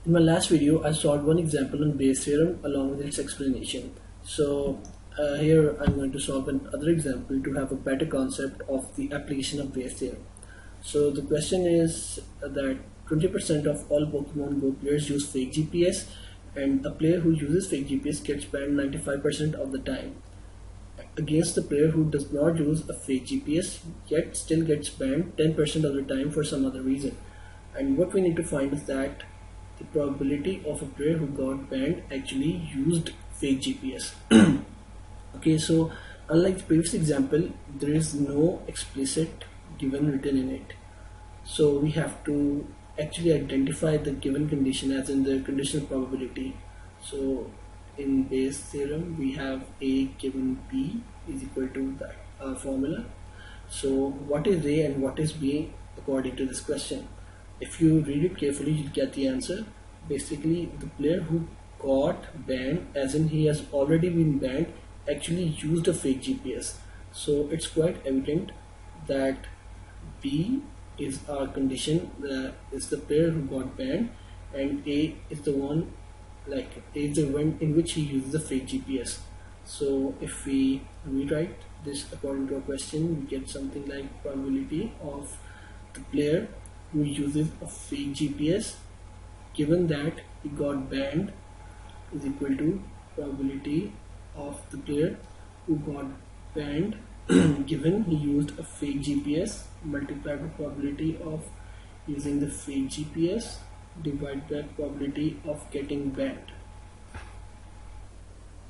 In my last video, I solved one example on Bayes theorem along with its explanation. So here I'm going to solve another example to have a better concept of the application of Bayes theorem. So the question is that 20% of all Pokemon Go players use fake GPS, and a player who uses fake GPS gets banned 95% of the time, against the player who does not use a fake GPS yet still gets banned 10% of the time for some other reason. And what we need to find is that the probability of a player who got banned actually used fake GPS. Okay, so unlike the previous example, there is no explicit given written in it. So we have to actually identify the given condition as in the conditional probability. So in Bayes theorem, we have A given B is equal to that formula. So what is A and what is B according to this question? If you read it carefully, you'll get the answer. Basically, the player who got banned, as in he has already been banned, actually used a fake GPS. So it's quite evident that B is our condition, is the player who got banned, and A is the one, like A is the one in which he uses the fake GPS. So if we rewrite this according to a question, we get something like probability of the player who uses a fake GPS given that he got banned is equal to probability of the player who got banned given he used a fake GPS multiplied by probability of using the fake GPS divided by probability of getting banned.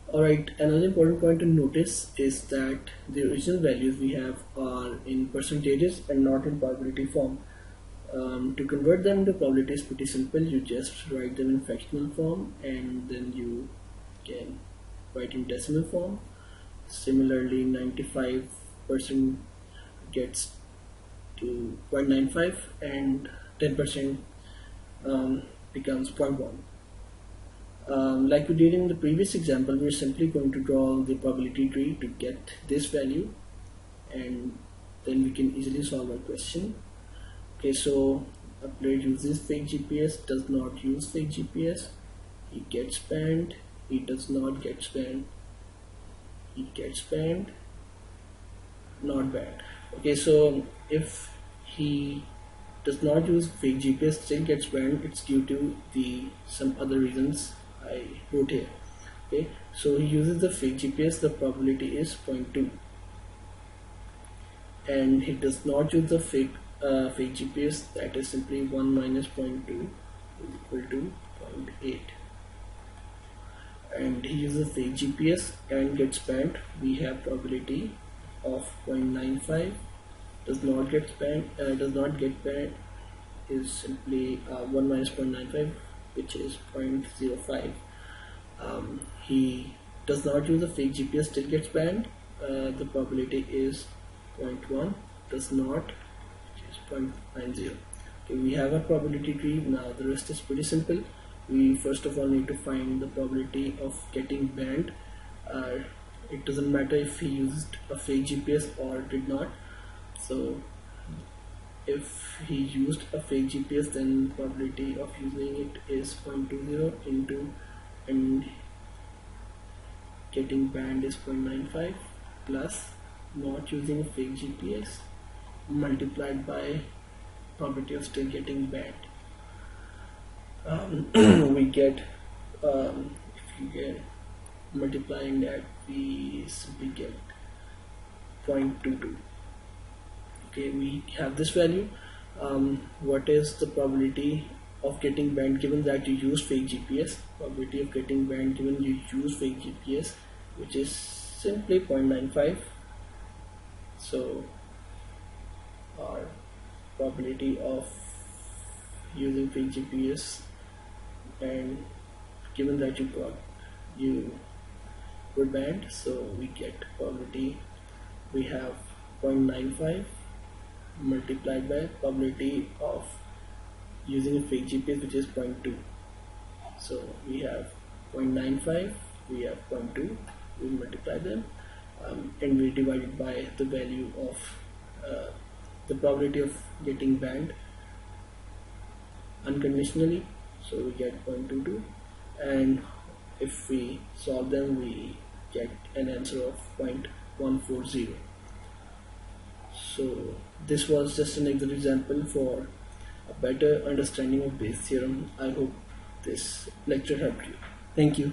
Alright, another important point to notice is that the original values we have are in percentages and not in probability form. To convert them to probability is pretty simple. You just write them in fractional form and then you can write in decimal form. Similarly, 95% gets to 0.95 and 10% becomes 0.1. Like we did in the previous example, we're simply going to draw the probability tree to get this value, and then we can easily solve our question. Okay, so a player uses fake GPS, does not use fake GPS, he gets banned, he does not get banned, he gets banned, not banned. Okay, so if he does not use fake GPS, still gets banned, it's due to some other reasons I wrote here. Okay, so he uses the fake GPS, the probability is 0.2, and he does not use the fake GPS, that is simply 1 minus 0.2 is equal to 0.8, and he uses fake GPS and gets banned. We have probability of 0.95, does not get banned is simply 1 minus 0.95, which is 0.05. He does not use a fake GPS, still gets banned. The probability is 0.1, does not, which is 0.90. Okay, we have a probability tree. Now the rest is pretty simple. We first of all need to find the probability of getting banned. It doesn't matter if he used a fake GPS or did not. So if he used a fake GPS, then probability of using it is 0.20 into, and getting banned is 0.95 plus not using a fake GPS multiplied by probability of still getting banned. We get, if you get multiplying that, we simply get 0.22. Okay, we have this value. What is the probability of getting banned given that you use fake GPS? Probability of getting banned given you use fake GPS, which is simply 0.95. So our probability of using fake GPS, and given that you were banned, so we get probability, we have 0.95 multiplied by probability of using a fake GPS, which is 0.2. So we have 0.95, we have 0.2, we multiply them, and we divide it by the value of the probability of getting banned unconditionally. So we get 0.22, and if we solve them we get an answer of 0.140. So this was just an example for a better understanding of Bayes theorem. I hope this lecture helped you. Thank you.